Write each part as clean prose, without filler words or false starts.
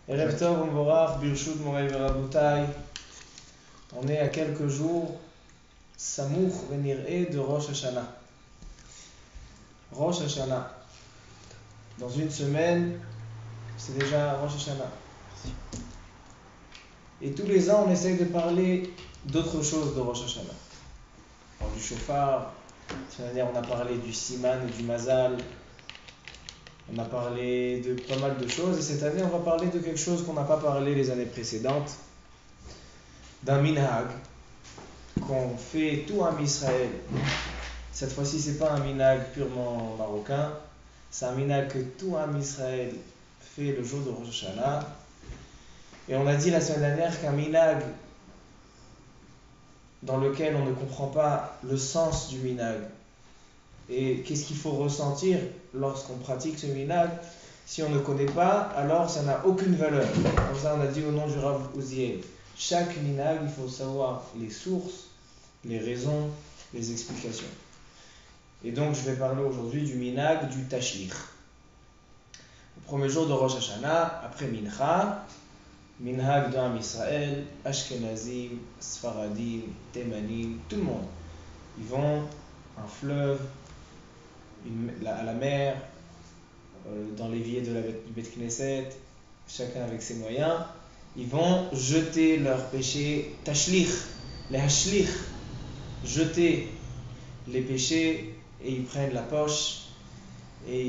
Erev Tov Umvorach, Birshut Moray Verabotai. On est à quelques jours, Samour Venir'e de Rosh Hashanah. Rosh Hashanah. Dans une semaine, c'est déjà Rosh Hashanah. Et tous les ans, on essaye de parler d'autres choses de Rosh Hashanah. Alors, du shofar, c'est-à-dire on a parlé du siman et du mazal. On a parlé de pas mal de choses et cette année on va parler de quelque chose qu'on n'a pas parlé les années précédentes, d'un minhag qu'on fait tout en Israël. Cette fois-ci c'est pas un minhag purement marocain, c'est un minhag que tout en Israël fait le jour de Rosh Hashanah. Et on a dit la semaine dernière qu'un minhag dans lequel on ne comprend pas le sens du minhag et qu'est-ce qu'il faut ressentir lorsqu'on pratique ce minhag, si on ne connaît pas, alors ça n'a aucune valeur. Comme ça, on a dit au nom du Rav Uziel, chaque minhag, il faut savoir les sources, les raisons, les explications. Et donc, je vais parler aujourd'hui du minhag du tashlich. Le premier jour de Rosh Hashanah, après Mincha, minhag d'Am Israël, Ashkenazim, Sfaradim, Temanim, tout le monde. Ils vont à un fleuve, à la mer, dans l'évier du Bet Knesset, chacun avec ses moyens, ils vont jeter leurs péchés, tashlich, les hashlich, jeter les péchés, et ils prennent la poche, et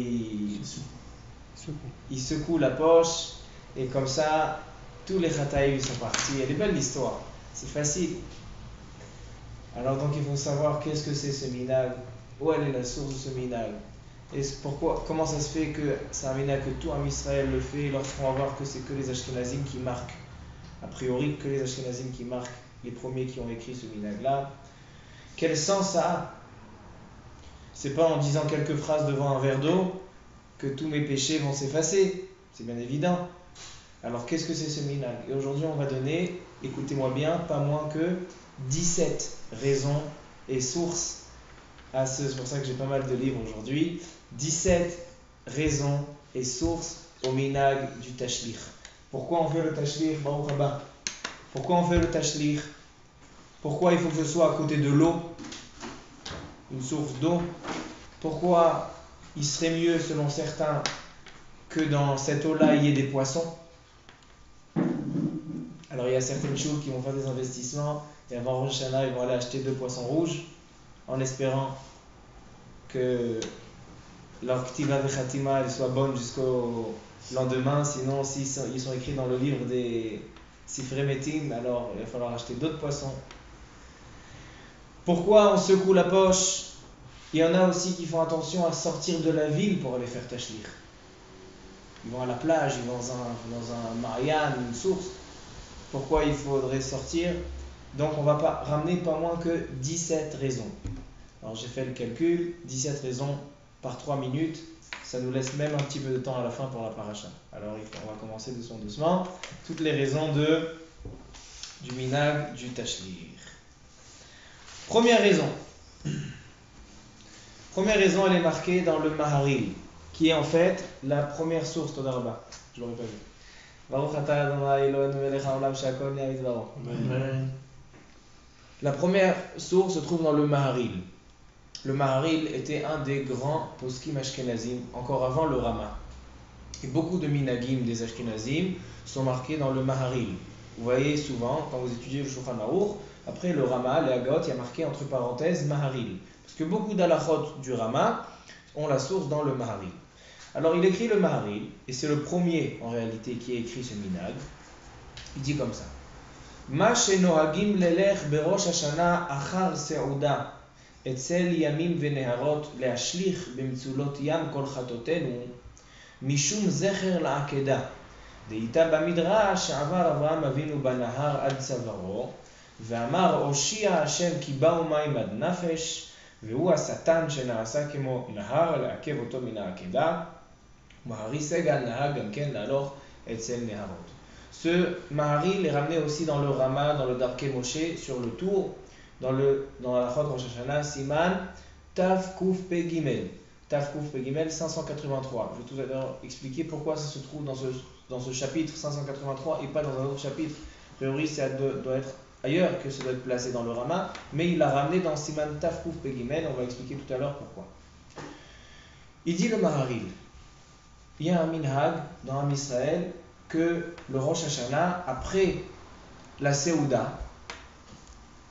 ils secouent la poche, et comme ça, tous les chataïs sont partis. Elle est belle l'histoire, c'est facile. Alors donc il faut savoir qu'est-ce que c'est ce minhag, où elle est la source de ce minhag. Et pourquoi, comment ça se fait que c'est un minhag que tout en Israël le fait, lorsqu'on va voir que c'est que les Ashkenazim qui marquent, a priori que les Ashkenazim qui marquent, les premiers qui ont écrit ce minhag-là. Quel sens ça a? C'est pas en disant quelques phrases devant un verre d'eau que tous mes péchés vont s'effacer, c'est bien évident. Alors qu'est-ce que c'est ce minhag? Et aujourd'hui on va donner, écoutez-moi bien, pas moins que 17 raisons et sources. C'est pour ça que j'ai pas mal de livres aujourd'hui. 17 raisons et sources au minhag du tashlich. Pourquoi on fait le tashlich? Baruch haba. Pourquoi on fait le tashlich? Pourquoi il faut que ce soit à côté de l'eau, une source d'eau? Pourquoi il serait mieux, selon certains, que dans cette eau-là il y ait des poissons? Alors il y a certaines choules qui vont faire des investissements et avant Rosh Hashanah ils vont aller acheter 2 poissons rouges en espérant que leur ktiva vechatima soit bonne jusqu'au lendemain. Sinon, s'ils sont écrits dans le livre des sifrei metim, alors il va falloir acheter d'autres poissons. Pourquoi on secoue la poche? Il y en a aussi qui font attention à sortir de la ville pour aller faire tashlich. Ils vont à la plage, ils vont dans un marian, une source. Pourquoi il faudrait sortir? Donc on va pas ramener pas moins que 17 raisons. Alors j'ai fait le calcul, 17 raisons par 3 minutes, ça nous laisse même un petit peu de temps à la fin pour la paracha. Alors on va commencer doucement. Toutes les raisons du minhag du tashlich. Première raison, elle est marquée dans le Maharil, qui est en fait la première source de Rabba. Je l'aurais pas vu. La première source se trouve dans le Maharil. Le Maharil était un des grands poskim ashkenazim, encore avant le Rama. Et beaucoup de minhagim des ashkenazim sont marqués dans le Maharil. Vous voyez souvent, quand vous étudiez le Shulchan Aruch, après le Rama, les Hagot, il y a marqué entre parenthèses Maharil. Parce que beaucoup d'halachot du Rama ont la source dans le Maharil. Alors il écrit le Maharil, et c'est le premier en réalité qui a écrit ce minhag. Il dit comme ça: Ma shenohagim lelech berosh hashana achar seuda etzel yamim veneharot leashlich b'mtzulot yam kol chatotenu mishum zecher la'akeda deita bamidrash שעבר אברהם אבינו בנהר עד צווארו ואמר הושיע השם כי באו מים עד נפש והוא השטן שנעשה כמו נהר לעכב אותו מן העקדה ומהרי סגל נהג גם כן להלוך אצל נהרות. Ce Maharil est ramené aussi dans le Rama, dans le Darkei Moshe, sur le tour, dans la Chod Rosh Hashanah, Siman, Tav Kuf Pe Gimel. Tav Kuf Pe Gimel 583. Je vais tout à l'heure expliquer pourquoi ça se trouve dans dans ce chapitre 583 et pas dans un autre chapitre. A priori, ça doit être ailleurs que ça doit être placé dans le Rama, mais il l'a ramené dans Siman Taf Kuf Pegimel, on va expliquer tout à l'heure pourquoi. Il dit le Maharil, il y a un minhag dans Am Israël que le Rosh Hashanah, après la Seouda,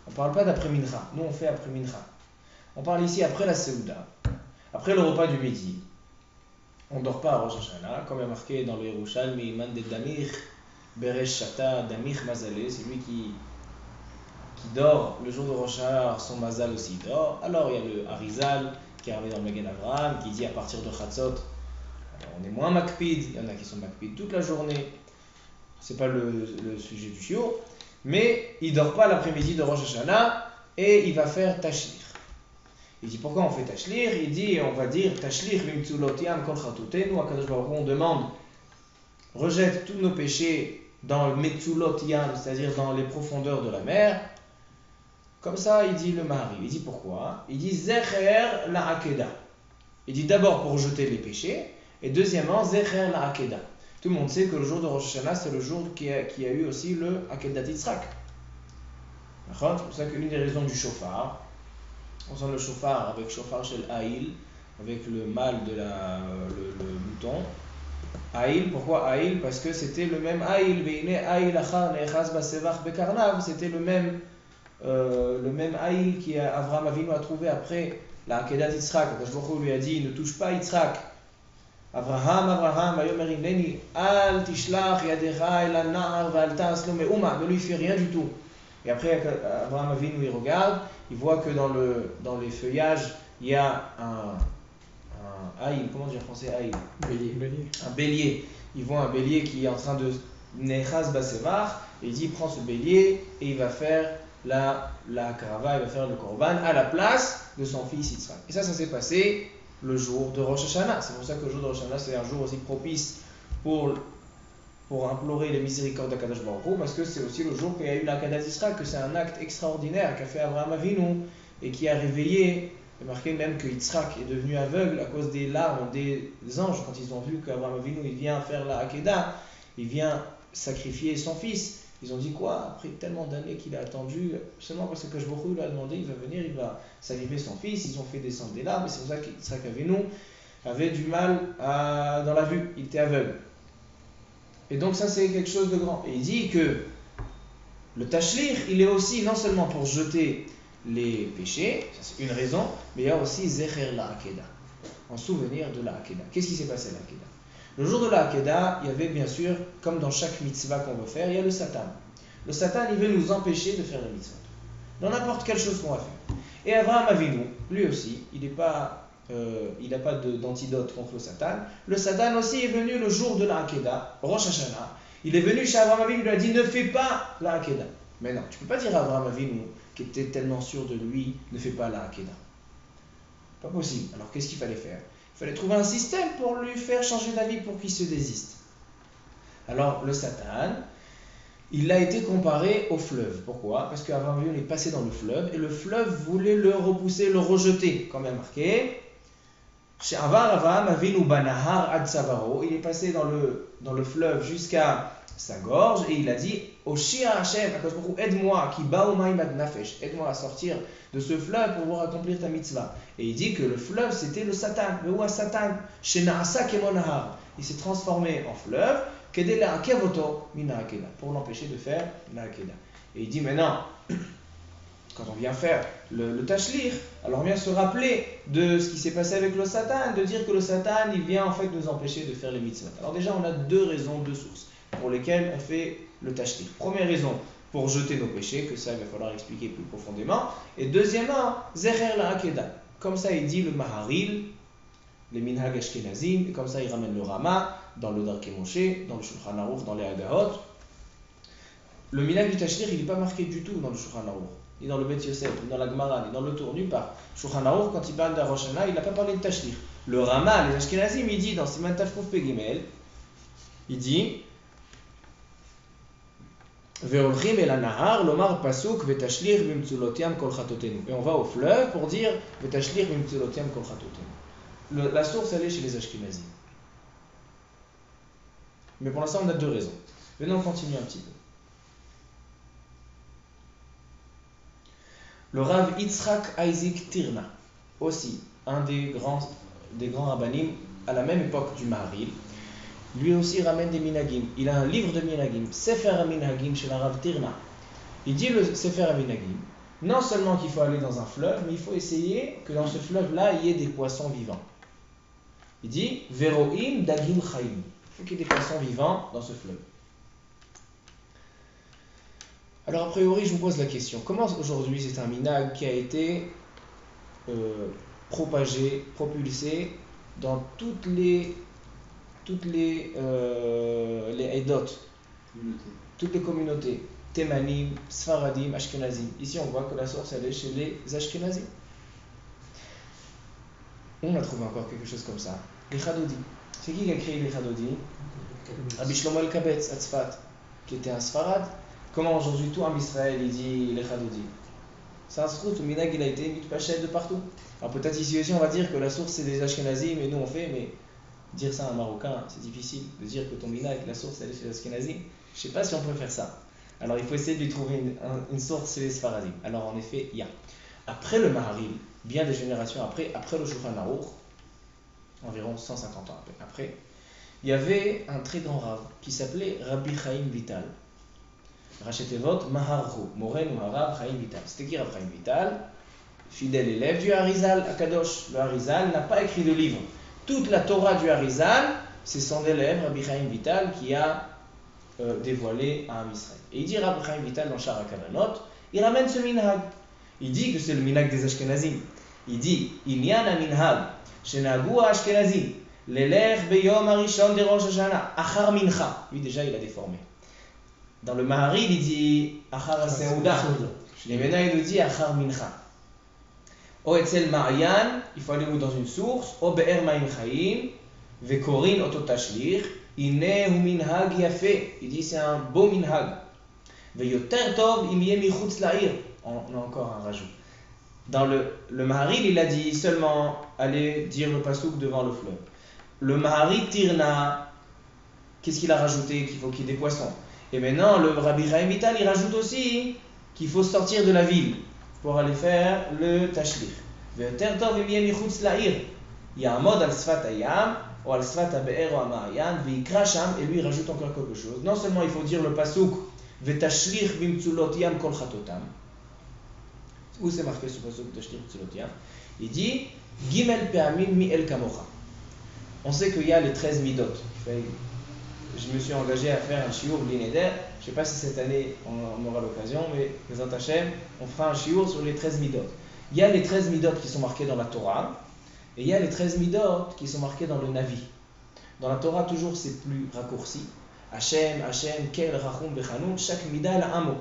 on ne parle pas d'après Mincha, nous on fait après Mincha. On parle ici après la Seouda, après le repas du midi. On ne dort pas à Rosh Hashanah, comme est marqué dans le Yerushalmi, Man de Damir, Beresh Shata, Damir Mazalé, c'est lui qui dort le jour de Rosh Hashanah, son Mazal aussi dort. Alors il y a le Harizal qui est arrivé dans le Magen Avraham, qui dit à partir de Chatzot, on est moins makpid, il y en a qui sont makpid toute la journée, c'est pas le sujet du shiur, mais il dort pas l'après-midi de Rosh Hashanah et il va faire Tashlir. Il dit pourquoi on fait Tashlir? Il dit on va dire Tashlir vimtzulot yam kol chatotenu, à Kadosh Baruch Hu, on demande rejette tous nos péchés dans le metzulot yam, c'est-à-dire dans les profondeurs de la mer. Comme ça, il dit le Mahari. Il dit pourquoi? Il dit Zecher la Akeda. Il dit d'abord pour jeter les péchés, et deuxièmement Zecher la Akeda. Tout le monde sait que le jour de Rosh Hashanah, c'est le jour qui a eu aussi le Akedat Yitzhak. C'est pour ça que l'une des raisons du shofar, on sent le shofar avec shofar shel Aïl, avec le mâle de le mouton. Aïl, pourquoi Aïl? Parce que c'était le même Aïl, c'était le même Aïl qu'Avraham Avinu a trouvé après la Akedat Yitzhak. Quand lui a dit ne touche pas Yitzhak. Avraham, al tishlach yadecha el anar ve'al ta'as lo me'uma, ne lui fait rien du tout. Et après, Avraham Avinu il regarde, il voit que dans les feuillages, il y a un aïl, comment dire en français aïl? Bélier. Un bélier. Il voit un bélier qui est en train de nechaz basevar, et il dit prends ce bélier et il va faire la karava, il va faire le korban à la place de son fils Yitzhak. Et ça s'est passé le jour de Rosh Hashanah. C'est pour ça que le jour de Rosh Hashanah c'est un jour aussi propice pour implorer les miséricordes d'Akadosh Baruch Hu, parce que c'est aussi le jour qu'il y a eu l'Akadat Yitzhak, que c'est un acte extraordinaire qu'a fait Avraham Avinu et qui a réveillé. Il est marqué même que Yitzhak est devenu aveugle à cause des larmes des anges quand ils ont vu qu'Avraham Avinu il vient faire la Hakeda, il vient sacrifier son fils. Ils ont dit quoi? Après tellement d'années qu'il a attendu, seulement parce que Baruch Hu lui a demandé, il va venir, il va sacrifier son fils. Ils ont fait descendre des larmes et c'est pour ça qu'Yitzhak Avinu avait du mal dans la vue, il était aveugle. Et donc ça c'est quelque chose de grand. Et il dit que le tashlir, il est aussi non seulement pour jeter les péchés, ça c'est une raison, mais il y a aussi zecher la Hakeda, en souvenir de la Hakeda. Qu'est-ce qui s'est passé à la Hakeda? Le jour de la Hakeda, il y avait bien sûr, comme dans chaque mitzvah qu'on veut faire, il y a le Satan. Le Satan, il veut nous empêcher de faire les mitzvahs, dans n'importe quelle chose qu'on va faire. Et Avraham Avinu, lui aussi, il n'a pas d'antidote contre le Satan. Le Satan aussi est venu le jour de la Hakeda, Rosh Hashanah. Il est venu chez Avraham Avinu, il lui a dit ne fais pas la Hakeda. Mais non, tu ne peux pas dire à Avraham Avinu, qui était tellement sûr de lui, ne fais pas la Hakeda. Pas possible. Alors qu'est-ce qu'il fallait faire? Il fallait trouver un système pour lui faire changer d'avis, pour qu'il se désiste. Alors le Satan, il a été comparé au fleuve. Pourquoi? Parce qu'Avraham Avinu est passé dans le fleuve, et le fleuve voulait le repousser, le rejeter, comme est marqué. Avraham Avinu banahar ad savaro, il est passé dans le fleuve jusqu'à sa gorge, et il a dit Oshia Hashem, aide-moi, qui ba'umaim ad nafesh, aide-moi à sortir de ce fleuve pour pouvoir accomplir ta mitzvah. Et il dit que le fleuve c'était le Satan, le Oua Satan, Shenaasa kemonahar. Il s'est transformé en fleuve, kedele akevoto mina akeda, pour l'empêcher de faire la akeda. Et il dit maintenant, quand on vient faire le tashlir, alors on vient se rappeler de ce qui s'est passé avec le Satan, de dire que le Satan il vient en fait nous empêcher de faire les mitzvahs. Alors déjà on a deux sources pour lesquelles on fait le tashlir. Première raison, pour jeter nos péchés, que ça il va falloir expliquer plus profondément. Et deuxièmement, zecher la hakeda. Comme ça il dit le Maharil, les minhag ashkenazim, et comme ça il ramène le Rama dans le Darkei Moshe, dans le Shulchan Aruch, dans les Agahot. Le minhag du tashlir il n'est pas marqué du tout dans le Shulchan Aruch, ni dans le Bet Yosef, ni dans la Gemara, ni dans le Tour, nulle part. Shulchan Aruch, quand il parle de Rosh Hashanah, il n'a pas parlé de tashlir. Le Rama, les Ashkenazim, il dit dans Siman Taf Kuf Pegimel, il dit Ve'olchim el hanahar lomar pasuk ve'tashlir v'imtzulotiam kol chatotenu. Et on va au fleuve pour dire ve'tashlir v'imtzulotiam kol chatotenu. La source elle est chez les Ashkenazim. Mais pour l'instant, on a deux raisons. Maintenant, on continue un petit peu. Le Rav Yitzhak Isaac Tirna, aussi un des grands rabbanim à la même époque du Maharil, lui aussi ramène des minagim. Il a un livre de minagim, Sefer Minagim chez le Rav Tirna. Il dit le Sefer Minagim, non seulement qu'il faut aller dans un fleuve, mais il faut essayer que dans ce fleuve-là, il y ait des poissons vivants. Il dit Veroim Dagim Chaim. Il faut qu'il y ait des poissons vivants dans ce fleuve. Alors, a priori, je vous pose la question, comment aujourd'hui c'est un minag qui a été propagé, propulsé dans toutes les Eidot, toutes les communautés, Thémanim, Sfaradim, Ashkenazim. Ici, on voit que la source, elle est chez les Ashkenazim. On a trouvé encore quelque chose comme ça. Les Chadodi. C'est qui a créé les Chadodi? Rabbi Shlomo El-Kabetz, à Tzfat, qui était un Sfarad. Comment aujourd'hui tout en Israël il dit les Chadodi? C'est un srout, le minag il a été mitpachet de partout. Alors peut-être ici aussi on va dire que la source c'est des Ashkenazim et nous on fait, mais dire ça à un Marocain c'est difficile. De dire que ton minag, la source elle est chez les Ashkenazim, je sais pas si on peut faire ça. Alors il faut essayer de lui trouver une source chez les Sfaradim. Alors en effet, il y a. Après le Maharil, bien des générations après le Shulchan Aruch, environ 150 ans après, il y avait un très grand rave qui s'appelait Rabbi Chaim Vital. Rachetevot Maharhu, Morenu Harav Chaim Vital. C'était qui Rav Chaim Vital? Fidèle élève du Harizal à Kadosh. Le Harizal n'a pas écrit de livre. Toute la Torah du Harizal, c'est son élève Rabbi Chaim Vital qui a dévoilé à Israël. Et il dit Rabbi Chaim Vital dans Shara Kavanot, il ramène ce minhag. Il dit que c'est le minhag des Ashkenazim. Il dit Inyan minhag, shenagu Ashkenazim, l'elech beyom harishon de Rosh Hashanah, achar mincha. Lui déjà il a déformé. Dans le Maharil, il dit Achar Aseuda. Et maintenant, il nous dit Achar Mincha. O Etzel Ma'yan, il faut aller dans une source. O Be'er Ma'im Chaim, Vekorin Oto Tashlir, Ine Hu Minhag Yafe. Il dit c'est un beau minhag. Veyoter Tov Im Yeh Michutz La'ir. On a encore un rajout. Dans le Maharil, il a dit seulement aller dire le pasouk devant le fleuve. Le Maharil Tirna, qu'est-ce qu'il a rajouté? Qu'il faut qu'il y ait des poissons. Et maintenant, le Rabbi Chaim Vital, il rajoute aussi qu'il faut sortir de la ville pour aller faire le tashlich. Il y a un mode al-sfat ayam, ou al-sfat ha-be'er ou ha-ma'ayan, v'ikra sham, et lui il rajoute encore quelque chose. Non seulement il faut dire le pasuk, v'tashlich b'mtsulot yam kol chatotam. Où c'est marqué ce pasuk, tashlich b'mtsulot yam? Il dit, gimel pe'amim mi'el kamocha. On sait qu'il y a les 13 midot. Je me suis engagé à faire un shiur b'lineder. Je ne sais pas si cette année on aura l'occasion, mais Bezat Hashem, on fera un shiur sur les 13 midot. Il y a les 13 midot qui sont marqués dans la Torah, et il y a les 13 midot qui sont marqués dans le Navi. Dans la Torah, toujours c'est plus raccourci. Hashem, Hashem, Kel, Rachum, Bechanun, chaque mida elle a un mot.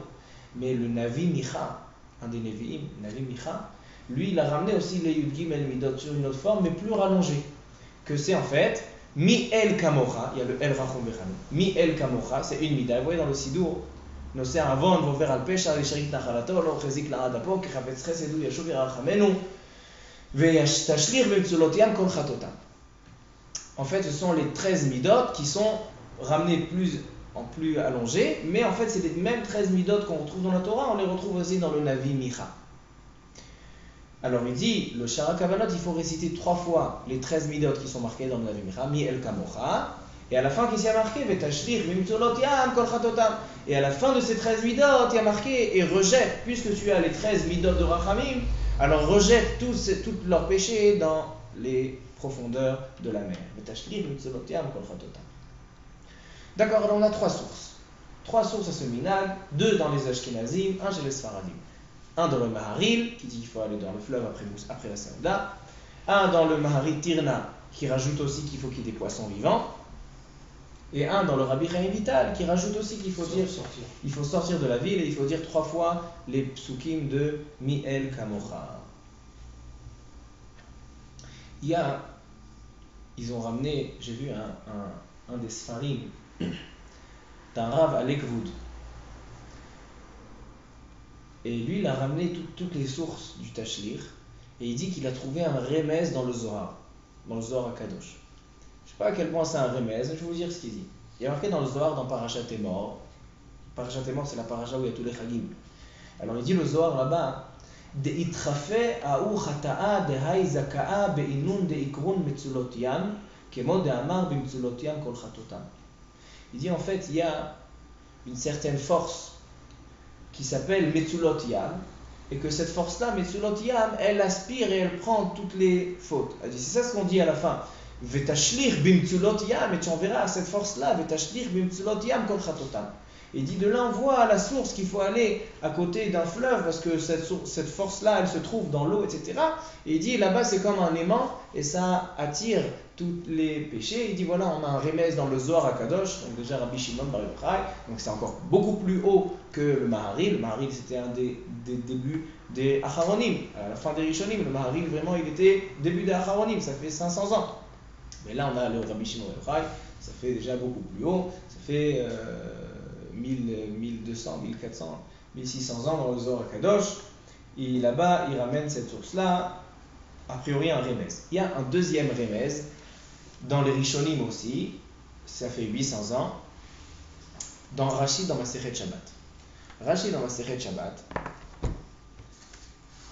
Mais le Navi Micha, un des Nevi'im, Navi Micha, lui il a ramené aussi les Yud Gimel midot sur une autre forme, mais plus rallongée. Que c'est en fait Mi El Kamocha, il y a le El Rachum Bechanun. Mi El Kamocha, c'est une mida. Vous voyez dans le Sidour, נוסע עוון ועובר על פשע, לשארית נחלתו, לא חזיק לעד אפו, כי חפץ חסד הוא ישוב ירחמנו, וישתשליך במצולות ים כל חטאותם. En fait, ce sont les 13 midot qui sont ramenés en plus allongés, mais en fait, c'est les mêmes 13 midot qu'on retrouve dans la Torah, on les retrouve aussi dans le Navi Micha. Alors il dit, le Shara Kavanot, il faut réciter 3 fois les 13 midot qui sont marqués dans le Navi Micha, Mi El Kamocha, et à la fin, qu'est-ce qu'il y a marqué? Et à la fin de ces 13 midot, il y a marqué, et rejette, puisque tu as les 13 midot de Rachamim, alors rejette tous leurs péchés dans les profondeurs de la mer. D'accord, alors on a 3 sources. 3 sources à ce minag, 2 dans les Ashkenazim, 1 chez les Sfaradim. 1 dans le Maharil, qui dit qu'il faut aller dans le fleuve après la Saouda. 1 dans le Maharil Tirna, qui rajoute aussi qu'il faut qu'il y ait des poissons vivants. Et 1 dans le Rabbi Chaim Vital, qui rajoute aussi qu'il faut il faut sortir de la ville et il faut dire 3 fois les psukim de Mi'el Kamocha. Ils ont ramené, j'ai vu un des Sfarim d'un Rav à Lekvoud. Et lui, il a ramené toutes les sources du Tashlir. Et il dit qu'il a trouvé un remez dans le Zohar HaKadosh. Je ne sais pas à quel point c'est un remez, mais je vais vous dire ce qu'il dit. Il y a marqué dans le Zohar, dans Parashat Emor. Parashat Emor, c'est la paracha où il y a tous les Chagim. Alors il dit le Zohar là-bas, de itrafe aou chata'a de hay zaka'a be'inun de ikrun metzulot yam, kemo de amar b'metzulot yam kol chatotam. Il dit en fait, il y a une certaine force qui s'appelle metzulot yam, et que cette force-là, metzulot yam, elle aspire et elle prend toutes les fautes. C'est ça ce qu'on dit à la fin. Vetashlir b'metzulot yam, et tu en verras cette force-là, vetashlir b'metzulot yam kol chatotam. Il dit de là on voit à la source qu'il faut aller à côté d'un fleuve parce que cette force-là elle se trouve dans l'eau, etc. Et il dit là-bas c'est comme un aimant et ça attire tous les péchés. Il dit voilà on a un remez dans le Zohar HaKadosh, donc déjà Rabbi Shimon Bar Yochai, donc c'est encore beaucoup plus haut que le Maharil. Le Maharil c'était un des débuts des Acharonim, à la fin des Rishonim. Le Maharil vraiment il était début des Acharonim, ça fait 500 ans. Mais là on a le Rabbi Shimon Bar Yochai, ça fait déjà beaucoup plus haut, ça fait 1200, 1400, 1600 ans dans le Zohar HaKadosh. Et là-bas, il ramène cette source-là, a priori un remez. Il y a un deuxième remez, dans les Rishonim aussi, ça fait 800 ans, dans Rashi dans Masechet Shabbat. Rashi dans Masechet Shabbat,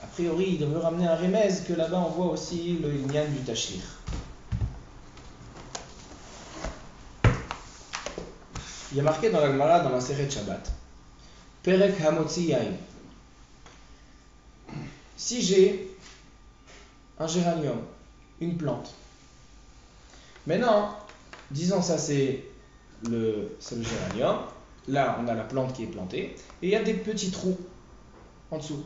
a priori, il veut ramener un remez que là-bas on voit aussi le Inyan du Tashlir. Il y a marqué dans la Gemara, dans la Masechet Shabbat, Perek Hamotzi Yain. Si j'ai un géranium, une plante, maintenant, disons ça c'est le géranium, là on a la plante qui est plantée, et il y a des petits trous en dessous.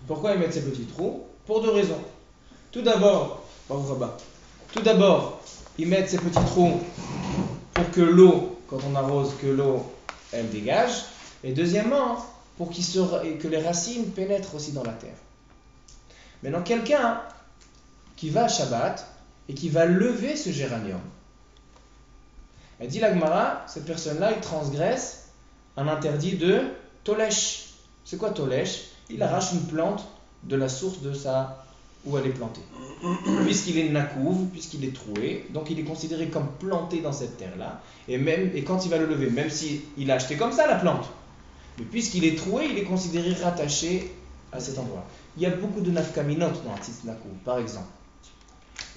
Pourquoi ils mettent ces petits trous? Pour deux raisons. Tout d'abord, ils mettent ces petits trous pour que l'eau, quand on arrose, que l'eau, elle dégage. Et deuxièmement, pour que les racines pénètrent aussi dans la terre. Maintenant, quelqu'un qui va à Shabbat et qui va lever ce géranium, elle dit la Gemara, cette personne-là, il transgresse un interdit de tolesh. C'est quoi tolesh? Il arrache une plante de la source où elle est plantée. Puisqu'il est nakouv, puisqu'il est troué, donc il est considéré comme planté dans cette terre-là. Et quand il va le lever, même s'il a acheté comme ça la plante, mais puisqu'il est troué, il est considéré rattaché à cet endroit. Il y a beaucoup de nafkaminot dans Hatzitz Nakouv. Par exemple,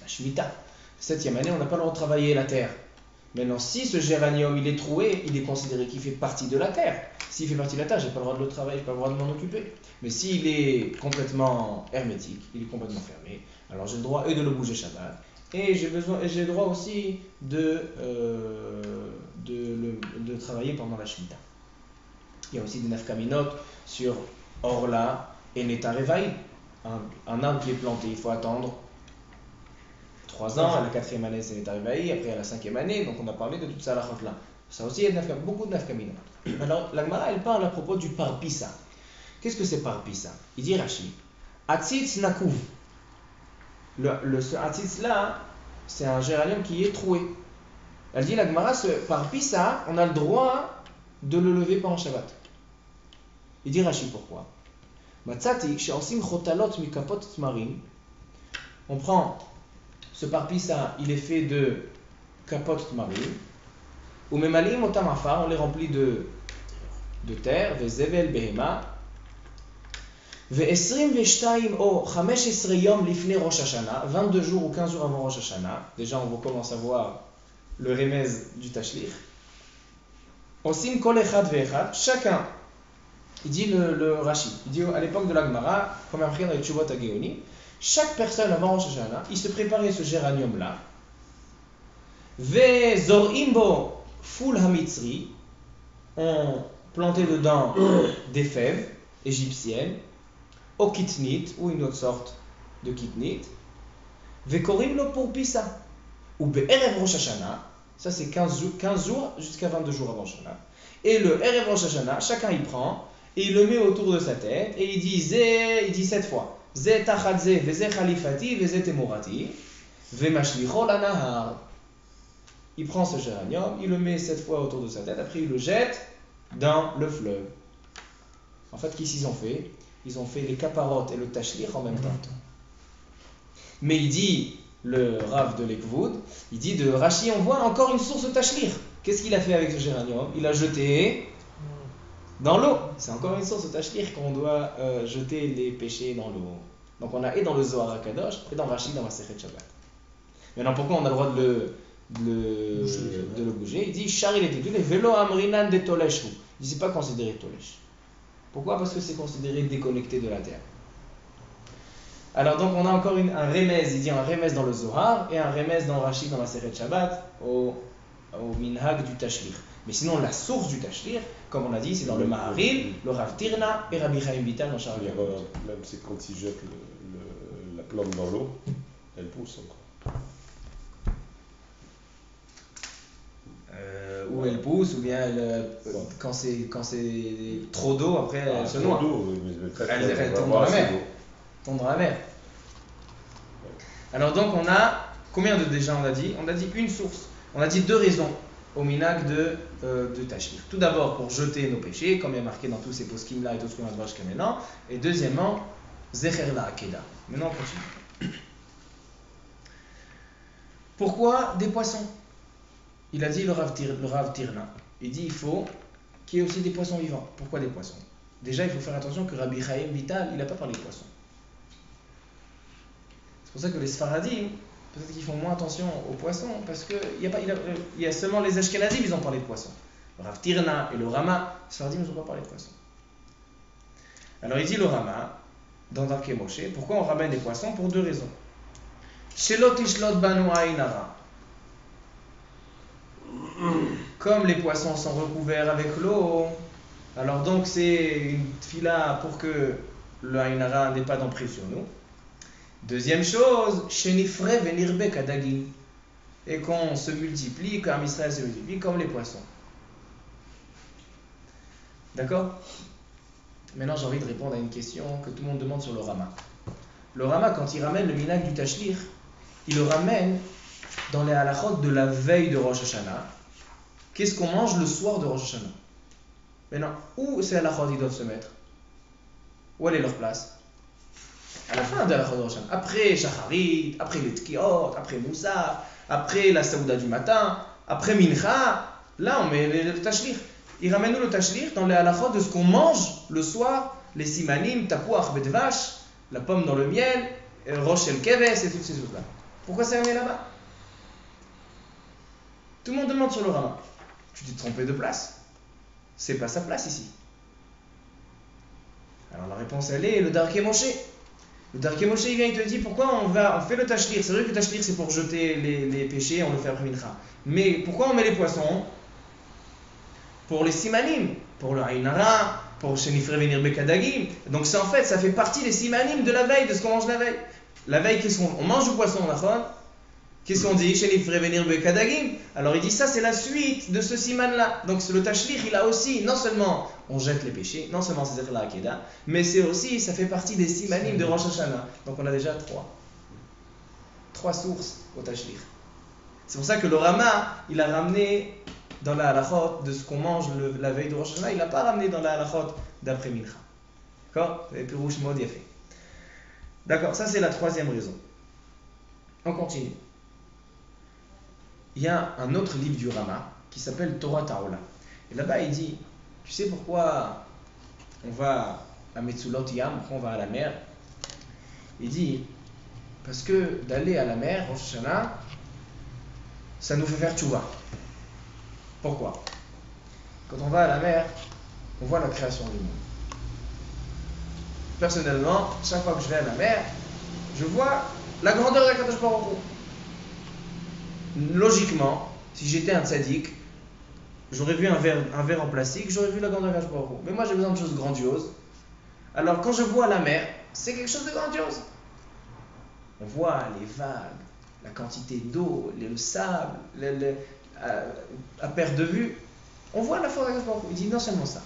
la Shemitah. 7e année, on n'a pas le droit de travailler la terre. Maintenant, si ce géranium il est troué, il est considéré qu'il fait partie de la terre. S'il fait partie de la terre, j'ai pas le droit de le travailler, j'ai pas le droit de m'en occuper. Mais s'il est complètement hermétique, il est complètement fermé, alors j'ai le droit de le bouger Shabbat, et j'ai le droit aussi de travailler pendant la Shemitah. Il y a aussi des nafkaminot sur Orla et Netarevaï. Un arbre qui est planté, il faut attendre 3 ans, à la 4e année c'est Netarevaï, après à la 5e année, donc on a parlé de toute ça là. Ça aussi, il y a beaucoup de nafkaminot. Alors, la Gemara, elle parle à propos du parpissa. Qu'est-ce que c'est parpissa? Il dit Rashi, Hatzitz Nakouv. Ce Hatzitz là, c'est un géranium qui est troué. Elle dit la Gemara, ce parpissa, on a le droit de le lever pendant Shabbat. Il dit Rashi pourquoi? Matzati, she'osim chotalot mikapot tmarim. On prend ce parpissa, il est fait de kapot tmarim. Ou memalim otam afar, on les remplit de terre, vezevel behema. Ve-22 ou 15 yom lifnei Rosh Hashanah, 22 jours ou 15 jours avant Rosh Hashanah. Déjà, on commence à voir le remez du Tashlich. Osim kol echad ve'echad, chacun, il dit le Rashi, il dit à l'époque de la Gemara, comme marqué dans les Tshuvot HaGeonim, chaque personne avant Rosh Hashanah, il se préparait ce géranium-là. Ve-zorim bo ful hamitzri, on plantait dedans des fèves égyptiennes, au kitnit, ou une autre sorte de kitnit, vekorim lo pour pissa, ou be'erev Rosh Hashanah, ça c'est 15 jours jusqu'à 22 jours avant Rosh Hashanah, et le erev Rosh Hashanah, chacun il prend, et il le met autour de sa tête, et il dit 7 fois, ze tachadze, veze khalifati, veze temorati, ve mashlicho lanahar. Il prend ce géranium, il le met 7 fois autour de sa tête, après il le jette dans le fleuve. En fait, qu'est-ce qu'ils ont fait? Ils ont fait les caparotes et le tashlir en même temps. Mais il dit, le Rav de l'Ekvoud, il dit de Rashi, on voit encore une source de Tachlir. Qu'est-ce qu'il a fait avec ce géranium? Il a jeté dans l'eau. C'est encore une source de Tachlir qu'on doit jeter les péchés dans l'eau. Donc on a et dans le Zohar HaKadosh et dans Rashi dans la Masechet Shabbat. Maintenant pourquoi on a le droit de le bouger? Il dit Char il était les vélo amrinan de Toleshu. Il dit c'est pas considéré Tolesh. Pourquoi? Parce que c'est considéré déconnecté de la terre. Alors donc on a encore un remez, il dit un remez dans le Zohar et un remez dans Rashi dans la Masechet Shabbat au minhag du Tachlir. Mais sinon la source du Tachlir, comme on a dit, c'est dans le Maharil, le Rav Tirna et Rabbi Chaim Vital dans Sha'ar HaKadosh. Même c'est quand il jette la plante dans l'eau, elle pousse encore. Ou elle pousse, ou bien quand c'est trop d'eau, après elle se noie. Elle tombe dans la mer. Tombe dans la mer. Alors donc on a, combien de déjà on a dit? On a dit une source. On a dit deux raisons au minag de Tachlir. Tout d'abord pour jeter nos péchés, comme il y a marqué dans tous ces poskim là et tout ce qu'on a droit jusqu'à maintenant. Et deuxièmement, Zecher la Akeda. Maintenant on continue. Pourquoi des poissons? Il a dit le Rav Tirna. Il dit il faut qu'il y ait aussi des poissons vivants. Pourquoi des poissons? Déjà il faut faire attention que Rabbi Chaim Vital, il n'a pas parlé de poissons. C'est pour ça que les Sfaradim, peut-être qu'ils font moins attention aux poissons, parce qu'il y a seulement les Ashkenazim, ils ont parlé de poissons. Le Rav Tirna et le Rama, les Sfaradim ils n'ont pas parlé de poissons. Alors il dit le Rama, dans Darkei Moshe, pourquoi on ramène des poissons? Pour deux raisons. Shelot ishlot banu ainara. Comme les poissons sont recouverts avec l'eau, alors donc c'est une fila pour que le ainara n'ait pas d'emprise sur nous. Deuxième chose, shenifre venirbe kadagim, et qu'on se multiplie, comme Israël se multiplie, comme les poissons. D'accord? Maintenant j'ai envie de répondre à une question que tout le monde demande sur le Rama. Le Rama, quand il ramène le minag du Tachlir, il le ramène dans les halachot de la veille de Rosh Hashanah. Qu'est-ce qu'on mange le soir de Rosh Hashanah? Maintenant, où ces halachot ils doivent se mettre? Où est leur place? À la fin de la Rosh Hashanah. Après Shacharit, après les Tkiot, après Moussaf, après la Saouda du matin, après Mincha, là on met le Tachlir. Il ramène nous le Tachlir dans les halachot de ce qu'on mange le soir, les simanim, tapouach, bedvash, la pomme dans le miel, roche el keves et toutes ces choses-là. Pourquoi ça est là-bas? Tout le monde demande sur le Rama. Tu t'es trompé de place. C'est pas sa place ici. Alors la réponse elle est le Darkei Moshe. Le Darkei Moshe il vient, il te dit pourquoi on fait le Tachlir. C'est vrai que le Tachlir c'est pour jeter les péchés, on le fait après Mincha. Mais pourquoi on met les poissons? Pour les simanim, pour le Ainara, pour Shenifre venir Bekadagim. Donc c'est en fait, ça fait partie des simanim de la veille, de ce qu'on mange la veille. La veille, qu'est-ce qu'on mange du poisson, d'accord? Qu'est-ce qu'on dit? Shenifre venir Bekadagim. Alors il dit ça, c'est la suite de ce siman-là. Donc le Tachlir, il a aussi, non seulement on jette les péchés, non seulement c'est la Akeda, mais c'est aussi, ça fait partie des simanim de Rosh Hashanah. Donc on a déjà trois sources au Tachlir. C'est pour ça que le Rama, il a ramené dans la halachot de ce qu'on mange la veille de Rosh Hashanah, il n'a pas ramené dans la halachot d'après Mincha. D'accord? Et puis Rouch Mod, il a fait. D'accord, ça c'est la troisième raison. On continue. Il y a un autre livre du Rama qui s'appelle Torah Ta'ola. Et là-bas il dit, tu sais pourquoi on va à Metzulot Yam, pourquoi on va à la mer? Il dit, parce que d'aller à la mer, Rosh Hashanah, ça nous fait faire tchouva. Pourquoi? Quand on va à la mer, on voit la création du monde. Personnellement, chaque fois que je vais à la mer, je vois la grandeur de la Kadosh Baruch Hu. Logiquement, si j'étais un tzaddik, j'aurais vu un verre en plastique, j'aurais vu la grandeur de la Kadosh Baruch Hu. Mais moi j'ai besoin de choses grandioses. Alors quand je vois la mer, c'est quelque chose de grandiose. On voit les vagues, la quantité d'eau, le sable, à perte de vue, on voit la force d'Akadosh Baruch Hu. Il dit non seulement ça.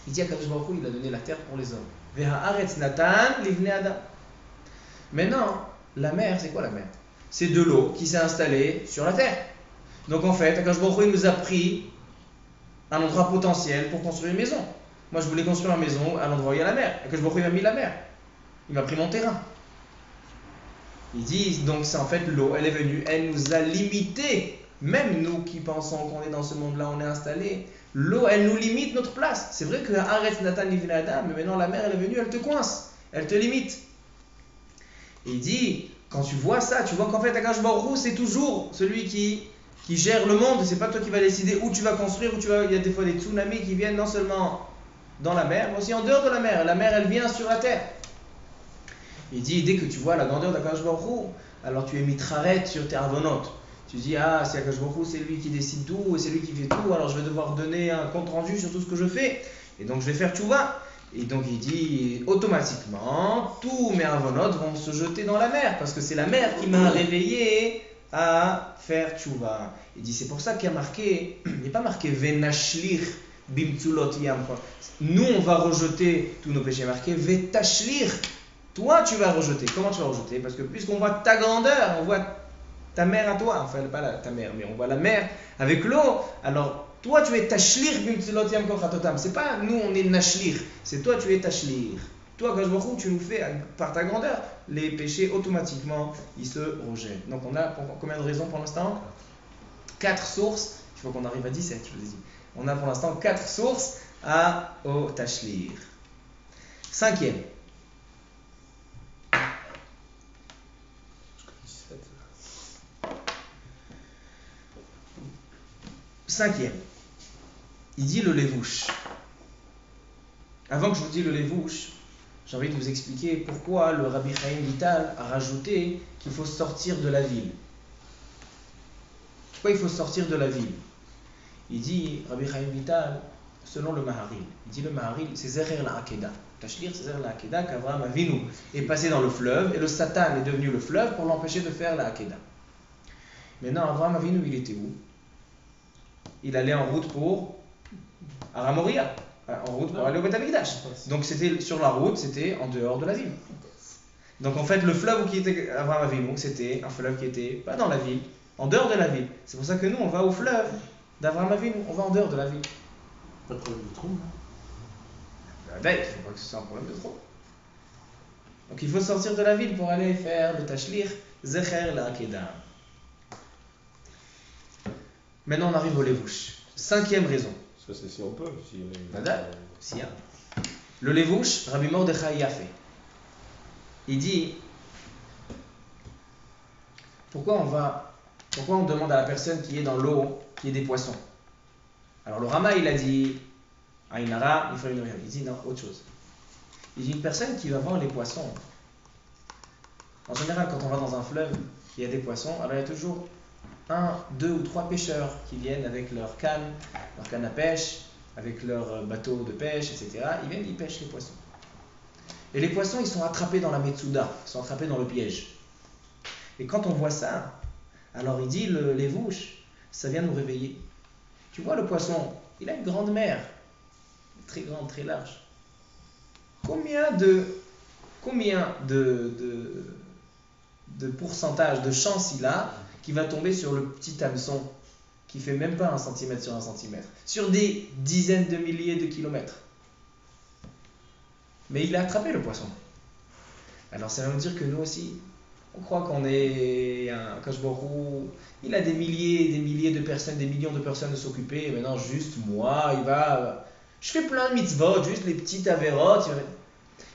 Il dit Akadosh Baruch Hu, il a donné la terre pour les hommes. Ve'ha'aretz natan livnei adam. Maintenant, la mer, c'est quoi la mer? C'est de l'eau qui s'est installée sur la terre. Donc en fait, Akadosh Baruch Hu, il nous a pris un endroit potentiel pour construire une maison. Moi, je voulais construire une maison à l'endroit où il y a la mer. Akadosh Baruch Hu, il m'a mis la mer. Il m'a pris mon terrain. Il dit, donc c'est en fait l'eau, elle est venue, elle nous a limités, même nous qui pensons qu'on est dans ce monde-là, on est installé. L'eau, elle nous limite notre place. C'est vrai que Haaretz Natan Livnei Adam, mais maintenant la mer, elle est venue, elle te coince, elle te limite. Et il dit, quand tu vois ça, tu vois qu'en fait, Akadosh Baruch Hu, c'est toujours celui qui gère le monde. C'est pas toi qui vas décider où tu vas construire, où tu vas. Il y a des fois des tsunamis qui viennent non seulement dans la mer, mais aussi en dehors de la mer. La mer, elle vient sur la terre. Il dit, dès que tu vois la grandeur d'Akadosh Baruch Hu, alors tu es mitraret sur tes avonotes. Tu dis, ah, si Akadosh Baruch Hu, c'est lui qui décide tout, et c'est lui qui fait tout, alors je vais devoir donner un compte rendu sur tout ce que je fais. Et donc je vais faire tchouva. Et donc il dit, automatiquement, tous mes avonotes vont se jeter dans la mer, parce que c'est la mer qui m'a réveillé à faire tchouva. Il dit, c'est pour ça qu'il y a marqué, il n'est pas marqué venashlir bimtsulot yam. Nous, on va rejeter tous nos péchés, marqué vetashlir. Toi, tu vas rejeter. Comment tu vas rejeter? Parce que puisqu'on voit ta grandeur, on voit ta mère à toi, enfin pas ta mère, mais on voit la mer avec l'eau, alors toi tu es tashlir bimtsulot yam kochatotam. C'est pas nous on est nashlir, c'est toi tu es tashlir. Toi, Akadosh Baruch Hu, tu nous fais par ta grandeur, les péchés automatiquement ils se rejettent. Donc on a combien de raisons pour l'instant? 4 sources, il faut qu'on arrive à 17, je vous ai dit. On a pour l'instant 4 sources au tashlir. Cinquième. Cinquième, il dit le lévouche. Avant que je vous dise le lévouche, j'ai envie de vous expliquer pourquoi le Rabbi Chaim Vital a rajouté qu'il faut sortir de la ville. Pourquoi il faut sortir de la ville? Il dit, Rabbi Chaim Vital, selon le Maharil, il dit le Maharil, c'est Zerer la Akeda. Tashlir, c'est Zerer la Akeda qu'Avraham Avinu est passé dans le fleuve et le Satan est devenu le fleuve pour l'empêcher de faire la Akeda. Maintenant, Avraham Avinu, il était où? Il allait en route pour Aramoria, en route pour aller au Beth Amikdash. Donc c'était sur la route, c'était en dehors de la ville. Donc en fait, le fleuve qui était Avraham Avinu, c'était un fleuve qui était pas dans la ville, en dehors de la ville. C'est pour ça que nous, on va au fleuve d'Avraham Avinu, on va en dehors de la ville. Pas de problème de trou, non? Il ne faut pas que ce soit un problème de trop. Donc il faut sortir de la ville pour aller faire le tashlir, Zecher la Akeda. Maintenant, on arrive au lévouche. Cinquième raison. Ça, c'est si on peut. Si, hein. Le lévouche, Rabbi Mordechai Yafé. Il dit pourquoi on demande à la personne qui est dans l'eau qu'il y ait des poissons. Alors le Rama, il a dit Ainara, il faut une rien. Il dit non, autre chose. Il dit une personne qui va voir les poissons. En général, quand on va dans un fleuve, il y a des poissons, alors il y a toujours 1, 2 ou 3 pêcheurs qui viennent avec leur canne à pêche, avec leur bateau de pêche, etc. Ils viennent, ils pêchent les poissons. Et les poissons, ils sont attrapés dans la Metsuda, ils sont attrapés dans le piège. Et quand on voit ça, alors il dit, les lévouche, ça vient nous réveiller. Tu vois le poisson, il a une grande mer, très grande, très large. Combien de pourcentage, de chance il a qui va tomber sur le petit hameçon qui fait même pas 1 centimètre sur 1 centimètre, sur des dizaines de milliers de kilomètres. Mais il a attrapé le poisson. Alors ça veut dire que nous aussi, on croit qu'on est un Akadosh Baruch Hu, il a des milliers de personnes, des millions de personnes à s'occuper, et maintenant juste moi, je fais plein de mitzvot, juste les petites avérotes.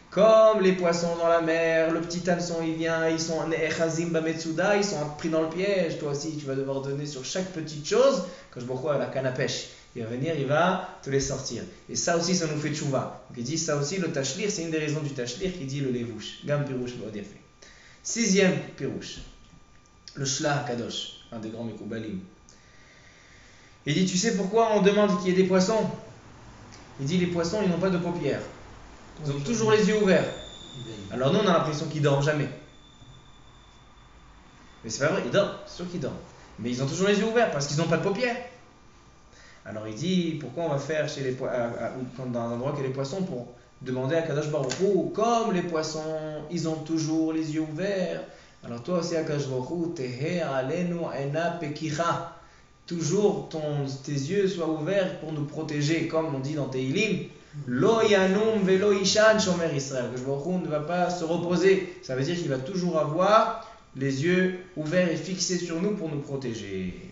Comme les poissons dans la mer, le petit hameçon il vient, ils sont en echazim bametsuda, ils sont pris dans le piège. Toi aussi, tu vas devoir donner sur chaque petite chose. Quand je vois à la canne à pêche, il va venir, il va te les sortir. Et ça aussi, ça nous fait tchouva. Donc il dit ça aussi, le tashlir, c'est une des raisons du tashlir qui dit le lévouche. Gam pirouche, bien fait. 6e pirouche, le shlah kadosh, un des grands mekoubalim. Il dit, tu sais pourquoi on demande qu'il y ait des poissons? Il dit, les poissons, ils n'ont pas de paupières. Ils ont toujours les yeux ouverts. Alors nous, on a l'impression qu'ils dorment jamais. Mais c'est pas vrai, ils dorment, c'est sûr qu'ils dorment. Mais ils ont toujours les yeux ouverts parce qu'ils n'ont pas de paupières. Alors il dit, pourquoi on va faire dans un endroit qu'il y a les poissons pour demander à Kadosh Baruch Hu, comme les poissons, ils ont toujours les yeux ouverts. Alors toi aussi, Kadosh Baruch Hu, tehe alenu ena pekicha. Toujours tes yeux soient ouverts pour nous protéger, comme on dit dans Teilim. Lo yanum velo ishan shomer Israël. Que Baruch Hu ne va pas se reposer. Ça veut dire qu'il va toujours avoir les yeux ouverts et fixés sur nous pour nous protéger.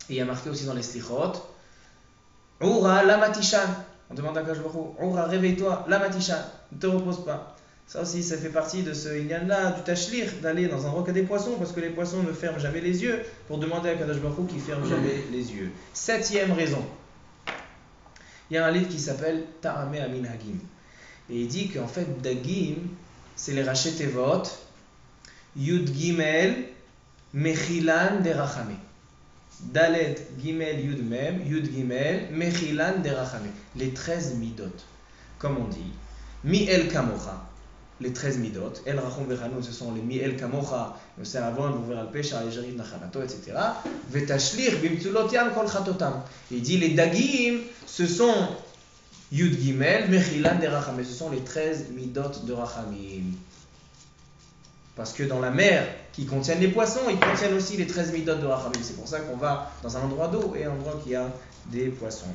Et il y a marqué aussi dans les slichot, Oura lamatishan. On demande à Kajbaru, Oura, réveille-toi, lamatishan, ne te repose pas. Ça aussi, ça fait partie de ce inyan-là, du tashlir, d'aller dans un roc à des poissons, parce que les poissons ne ferment jamais les yeux, pour demander à Kadosh Baruch Hu qui ferme jamais les yeux. 7e raison. Il y a un livre qui s'appelle Ta'ameh Amin Hagim. Et il dit qu'en fait, Dagim, c'est les Raché Tevot, Yud Gimel, Mechilan Derachame. Dalet Gimel Yud Mem, Yud Gimel, Mechilan Derachame. Les 13 midot. Comme on dit, Mi El Kamocha. Les 13 midot, El Rachom Vechanu, ce sont les Mi El Kamocha, Yosser Avon, Bouver Al Pesha, Ejarit Nachanato, etc. Vetashlir, Bimtzulot Yam Kol Chatotam. Il dit les Dagim, ce sont Yud Gimel, Mechilan Derachame, ce sont les 13 midot de Rachamim. Parce que dans la mer qui contiennent les poissons, ils contiennent aussi les 13 midot de Rachamim. C'est pour ça qu'on va dans un endroit d'eau et un endroit qui a des poissons.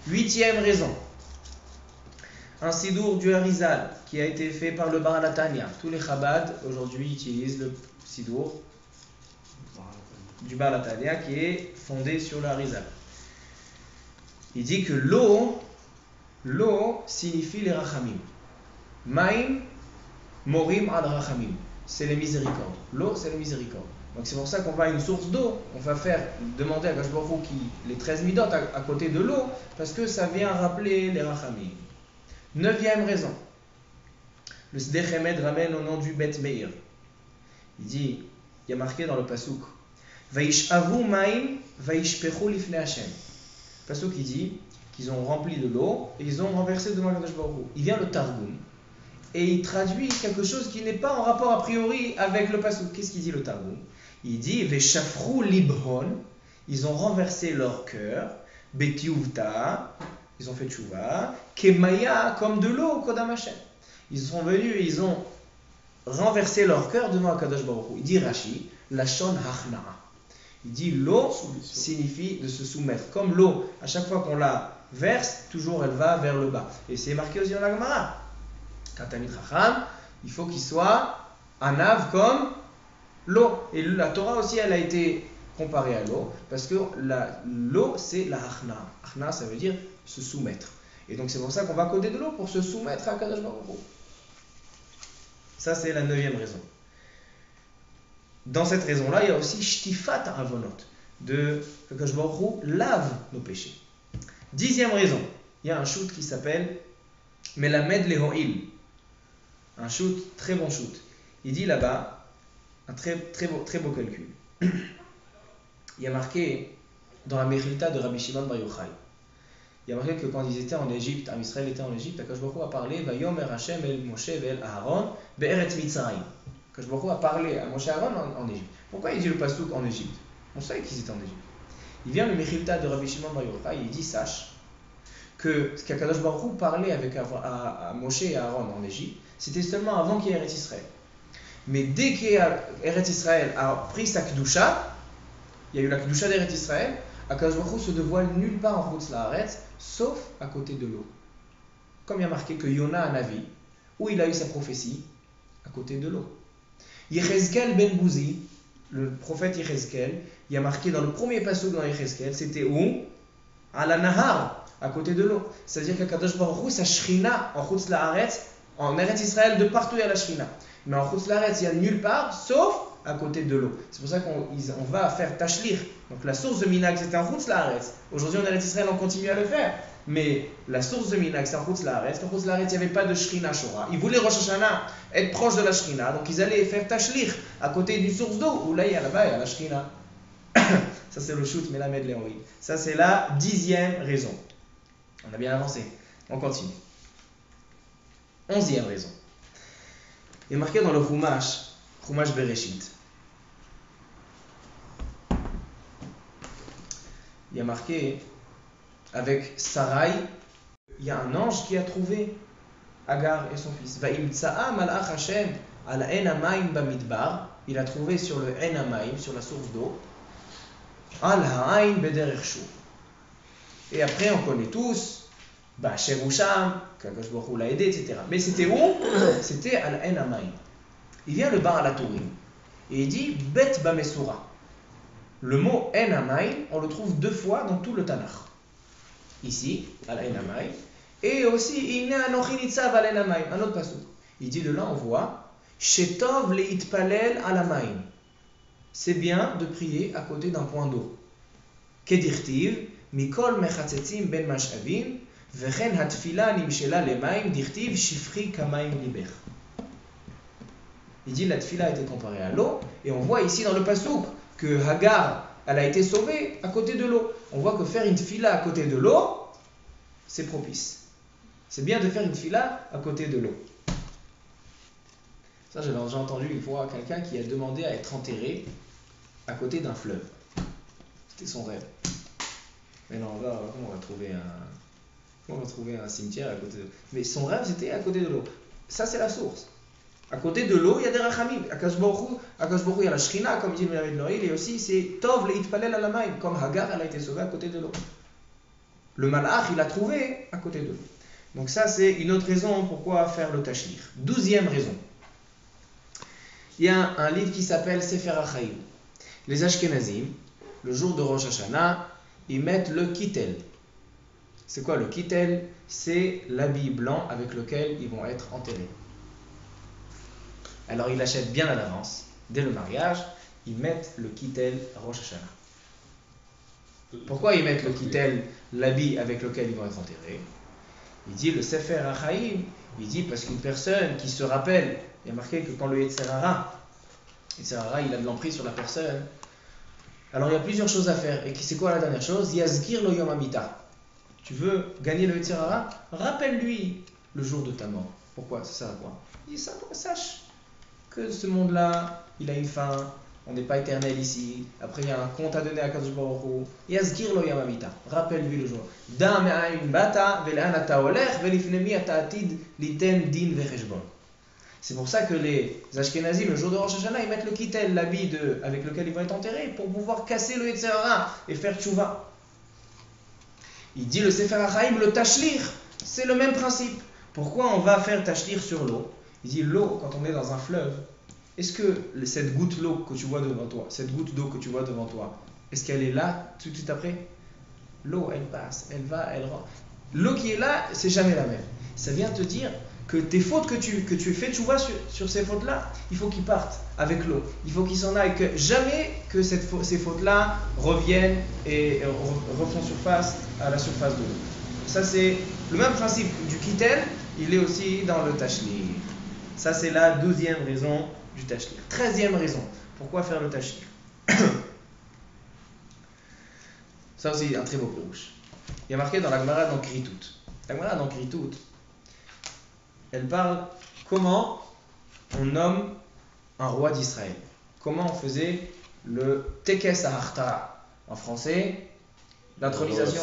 8e raison. Un sidour du Harizal qui a été fait par le Baal HaTanya. Tous les Chabad aujourd'hui utilisent le sidour du Baal HaTanya qui est fondé sur le Harizal. Il dit que l'eau signifie les Rachamim. Maim morim ad Rachamim. C'est les miséricordes. L'eau, c'est les miséricordes. Donc c'est pour ça qu'on va à une source d'eau. On va demander à Kadosh Baruch Hu les 13 midot à côté de l'eau, parce que ça vient rappeler les Rachamim. 9e raison. Le Sdei Chemed ramène au nom du Bet Meir. Il dit, il y a marqué dans le Pasuk, Vaish'avu ma'im vaishpechu lifnei Hashem. Le Pasuk il dit qu'ils ont rempli de l'eau et ils ont renversé devant Kadosh Baruch Hu. Il vient le Targum et il traduit quelque chose qui n'est pas en rapport a priori avec le Pasuk. Qu'est-ce qu'il dit le Targum? Il dit Veshafru libron, ils ont renversé leur cœur, Betiuvta, ils ont fait tchouva, Kemaya, comme de l'eau, Kodam Hashem. Ils sont venus et ils ont renversé leur cœur devant Kadosh Baruch Hu. Il dit Rashi, Lashon Hachna'a. Il dit l'eau signifie de se soumettre. Comme l'eau, à chaque fois qu'on la verse, toujours elle va vers le bas. Et c'est marqué aussi dans la Gemara. Quand Tamid Chacham, il faut qu'il soit anav comme l'eau. Et la Torah aussi, elle a été comparée à l'eau, parce que l'eau, c'est la hachna. Hachna, ça veut dire se soumettre. Et donc c'est pour ça qu'on va coder de l'eau, pour se soumettre à Kadosh Baruch Hu. Ça, c'est la 9e raison. Dans cette raison-là, il y a aussi shtifat avonot, de que Kadosh Baruch Hu lave nos péchés. 10e raison, il y a un shoot qui s'appelle Melamed Lehoil. Un shoot, très bon shoot. Il dit là-bas, un très beau calcul. Il y a marqué dans la Mechilta de Rabbi Shimon Bar Yochai. Il y a marqué que quand ils étaient en Égypte, Israël était en Égypte, Akash Baruch Hu a parlé Vayomer Hashem el Moshe ve'el Aaron be'eretz Mitzrayim. Akash Baruch Hu a parlé à Moshe et Aaron en Égypte. Pourquoi il dit le pasuk en Égypte? On savait qu'ils étaient en Égypte. Il vient le Mechilta de Rabbi Shimon Bar Yochai, il dit sache que ce qu'Akadosh Baruch Hu parlait à Moshe et Aaron en Égypte, c'était seulement avant qu'il y ait Eretz Israël. Mais dès qu'Eretz Israël a pris sa Kedusha, il y a eu la Kedusha d'Eretz Israël, Akadosh Baruch Hu se dévoile nulle part en Chutz La'aretz, sauf à côté de l'eau. Comme il y a marqué que Yona a Navi, où il a eu sa prophétie, à côté de l'eau. Yechezkel ben Bouzi, le prophète Yechezkel, il y a marqué dans le premier passage dans Yechezkel, c'était où? À la Nahar, à côté de l'eau. C'est-à-dire qu'Akadosh Baruch Hu, sa Shrina en Chutz La'aretz, en Eretz Israël, de partout il y a la Shrina. Mais en Chutz La'aretz, il y a nulle part, sauf à côté de l'eau. C'est pour ça qu'on va faire Tashlir. Donc la source de Minag, c'était en Chutz La'aretz. Aujourd'hui, en Eretz Israël, on continue à le faire. Mais la source de Minag, c'est en Chutz La'aretz. En Chutz La'aretz, il n'y avait pas de Shrina Shora. Ils voulaient Rosh Hashanah être proche de la Shrina. Donc ils allaient faire Tashlir à côté d'une source d'eau, où là, il y a la Shrina. Ça, c'est le shoot Melamed Lehoil. Ça, c'est la 10e raison. On a bien avancé. On continue. 11e raison. Il est marqué dans le Chumash Bereshit. Il y a marqué avec Sarai, il y a un ange qui a trouvé Agar et son fils. Va'imtsa'a malach Hashem al en hamayim bamidbar. Il a trouvé sur le en hamayim, sur la source d'eau, al ha'ain bederech shur. Et après, on connaît tous, Ba'asher Usham, qu'Akadosh Baruch Hu l'a aidé, etc. Mais c'était où? C'était al en hamayim. Il vient le Baal HaTurim. Et il dit Bet Bamesura. Le mot En Hamayim, on le trouve 2 fois dans tout le Tanakh. Ici, à la En Hamayim. Et aussi, Inna Anochi Nitzav al En Hamayim, un autre passage. Il dit de là, on voit Shetov leitpalel al Hamayim. C'est bien de prier à côté d'un point d'eau. Kedirtiv, Mikol mechatzetzim ben mashavim, vechen hatfila nimshela lemaim, dirtiv shifri kamaim liber. Il dit la tfila a été comparée à l'eau, et on voit ici dans le pasouk que Hagar, elle a été sauvée à côté de l'eau. On voit que faire une tfila à côté de l'eau, c'est propice. C'est bien de faire une tfila à côté de l'eau. Ça, j'avais déjà entendu une fois quelqu'un qui a demandé à être enterré à côté d'un fleuve. C'était son rêve. Mais non, là, comment on va trouver un cimetière à côté de l'eau? Mais son rêve, c'était à côté de l'eau. Ça, c'est la source. À côté de l'eau, il y a des rachamim. À Akadosh Baruch Hu, il y a la Shrina, comme dit le Melamed Noïl, et aussi c'est Tov leitpalel al hamayim, comme Hagar, elle a été sauvée à côté de l'eau. Le Malach, il l'a trouvé à côté de l'eau. Donc ça, c'est une autre raison pourquoi faire le tashlir. 12e raison. Il y a un livre qui s'appelle Sefer HaChaim. Les Ashkenazim, le jour de Rosh Hashanah, ils mettent le kittel. C'est quoi le kittel? C'est l'habit blanc avec lequel ils vont être enterrés. Alors ils l'achètent bien à l'avance, dès le mariage, ils mettent le kittel à Rosh Hashanah. Pourquoi ils mettent le kittel, l'habit avec lequel ils vont être enterrés? Il dit le Sefer HaChaim, il dit parce qu'une personne qui se rappelle, il y a marqué que quand le Yetzer Hara, il a de l'emprise sur la personne, alors il y a plusieurs choses à faire. Et c'est quoi la dernière chose? Yazgir lo yom hamita. Tu veux gagner le Yetzer Hara? Rappelle-lui le jour de ta mort. Pourquoi? Ça sert à quoi? Il dit ça, sache que ce monde-là, il a une fin, on n'est pas éternel ici. Après, il y a un compte à donner à Kadosh Baruch Hu. Yazgir lo yom hamita. Rappelle-lui le jour. Da me'ayin bata ve'le'an ata olech ve'lifnemi ata atid liten din ve'cheshbon. C'est pour ça que les Ashkenazim, le jour de Rosh Hashanah, ils mettent le kittel, l'habit avec lequel ils vont être enterrés, pour pouvoir casser le Yetzer Hara et faire tchouva. Il dit le Sefer HaChaim, le tashlir, c'est le même principe. Pourquoi on va faire tashlir sur l'eau? Il dit l'eau, quand on est dans un fleuve, est-ce que cette goutte d'eau que tu vois devant toi, est-ce qu'elle est là tout de suite après? L'eau, elle passe, elle va, elle rentre. L'eau qui est là, c'est jamais la même. Ça vient te dire que tes fautes que tu fais tchouva sur ces fautes-là, il faut qu'ils partent avec l'eau. Il faut qu'ils s'en aillent, que jamais que ces fautes-là reviennent et refont surface à la surface de l'eau. Ça, c'est le même principe du kittel, il est aussi dans le tashlir. Ça, c'est la 12e raison du tashlir. 13e raison, pourquoi faire le tashlir? Ça aussi, un très beau pirouche. Il y a marqué dans la Gemara dans Kritout. La Gemara dans Kritout, elle parle comment on nomme un roi d'Israël. Comment on faisait le Tekes Ahartara. En français, l'intronisation.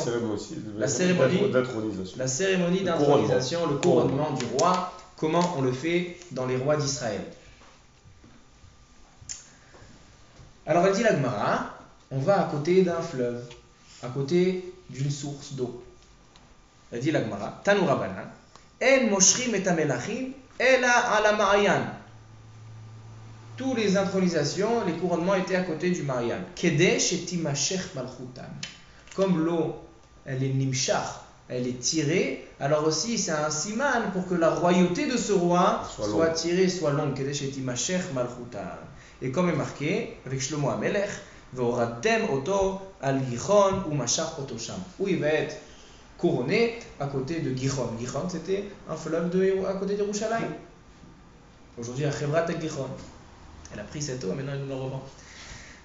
La cérémonie d'intronisation, le couronnement du roi. Comment on le fait dans les rois d'Israël. Alors elle dit la Gemara, on va à côté d'un fleuve, à côté d'une source d'eau. Elle dit la Gemara, Tanu Rabbanan, En moshrim et amelachim, ela ala ma'ayan. Tous les intronisations, les couronnements étaient à côté du Marian. Kedesh et timashech malchutan. Comme l'eau, elle est nimshach, elle est tirée, alors aussi c'est un siman pour que la royauté de ce roi soit tirée, soit longue. Kedesh et timashech malchutan. Et comme est marqué, avec Shlomo Amelech, ve'oradtem oto al gichon ou mashach oto sham. Où il va être couronné à côté de Gichon. Gichon, c'était un fleuve à côté de Yerushalayim. Aujourd'hui, à Chevrat el Gichon. Elle a pris cette eau, maintenant elle nous la revend.